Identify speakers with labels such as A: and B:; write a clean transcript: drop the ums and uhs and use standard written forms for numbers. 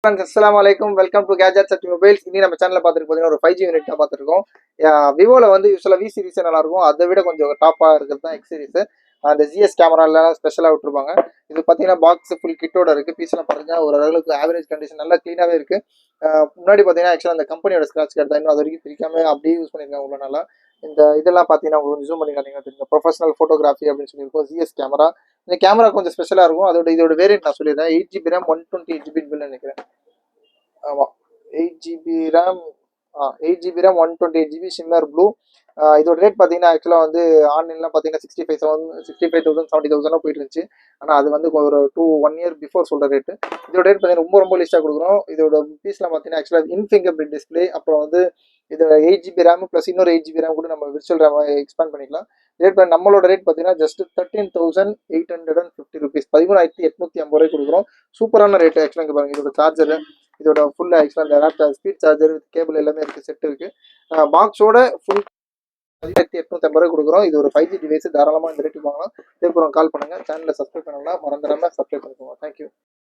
A: அஸ்ஸலாமு அலைக்கும். Welcome to gadgets at mobiles. இன்னி நம்ம சேனல்ல பார்த்துட்டு பார்த்தீங்கன்னா ஒரு 5G யூனிட் தான் பார்த்துருக்கோம். விவோல வந்து யூஸ்வலாக வி சீரிஸ் நல்லா இருக்கும். அதை விட கொஞ்சம் டாப்பாக இருக்கிறது தான் எக்ஸ் சீரிஸ். அந்த ஜிஎஸ் கேமராலாம் ஸ்பெஷலாக விட்டுருப்பாங்க. இது பார்த்தீங்கன்னா பாக்ஸ் ஃபுல் கிட்டோட இருக்குது. பீஸ்லாம் பார்த்தீங்கன்னா ஒரு அளவுக்கு ஆவரேஜ் கண்டிஷன் நல்லா க்ளீனாகவே இருக்குது. முன்னாடி பார்த்தீங்கன்னா ஆக்சுவலாக அந்த கம்பெனியோட ஸ்க்ராட்ச் கார்டு தான் இன்னும் அது வரைக்கும் பிரிக்காம அப்படியே யூஸ் பண்ணியிருக்காங்க உள்ள நல்லா. இந்த இதெல்லாம் பார்த்தீங்கன்னா உங்களுக்கு ஜூம் பண்ணி காட்டிங்கன்னா தெரியும். ப்ரொஃபஷனல் ஃபோட்டோகிராஃபி அப்படின்னு சொல்லியிருக்கோம் ஜிஎஸ் கேமரா. இந்த கேமரா கொஞ்சம் ஸ்பெஷலாக இருக்கும். இதோட வேரியன்ட் நான் சொல்லிடுறேன். 8GB RAM 128GB பில் நினைக்கிறேன். ஆமாம், 8GB RAM. 8GB RAM 128GB shimmer blue. இதோட ரேட் பார்த்தீங்கன்னா ஆக்சுவலாக வந்து ஆன்லைன்லாம் பார்த்தீங்கன்னா 65,000 70,000 போயிட்டு இருந்துச்சு. ஆனால் அது வந்து ஒரு 1 இயர் பிஃபோர் சொல்கிற ரேட்டு. இதோட ரேட் பார்த்தீங்கன்னா ரொம்ப லிஸ்ட்டாக கொடுக்குறோம். இதோட பீஸ்லாம் பார்த்தீங்கன்னா ஆக்சுவலாக ஃபிங்கர் பிரிண்ட் டிஸ்பிளே. அப்புறம் வந்து இதோட 8GB ரேம் ப்ளஸ் இன்னொரு 8GB ரேம் கூட நம்ம விர்ச்சுவல் ரேம் எக்ஸ்பேண்ட் பண்ணிக்கலாம். ரேட் நம்மளோட ரேட் பார்த்தீங்கன்னா ஜஸ்ட் 13,850 ருபீஸ், 13,850 கொடுக்குறோம். சூப்பரான ரேட்டு ஆக்சுவலாக. இங்கே பாருங்கள், இதோட சார்ஜரு, இதோட ஃபுல் ஆக்சுவலாக இந்த லேப்டாப் ஸ்பீட் சார்ஜர் கேபிள் எல்லாமே இருக்குது, செட் இருக்குது. பாக்ஸோட ஃபுல் 1850 கொடுக்குறோம். இது ஒரு 5G டிவைஸ். தாராளமாக இந்த ரேட்டுக்கு வாங்கலாம். தேவைப்படுறவங்க கால் பண்ணுங்கள். சேனலை சப்ஸ்கிரைப் பண்ணலாம் மறந்துடாமல் சப்ஸ்கிரைப் பண்ணிக்கோங்க. தேங்க்யூ.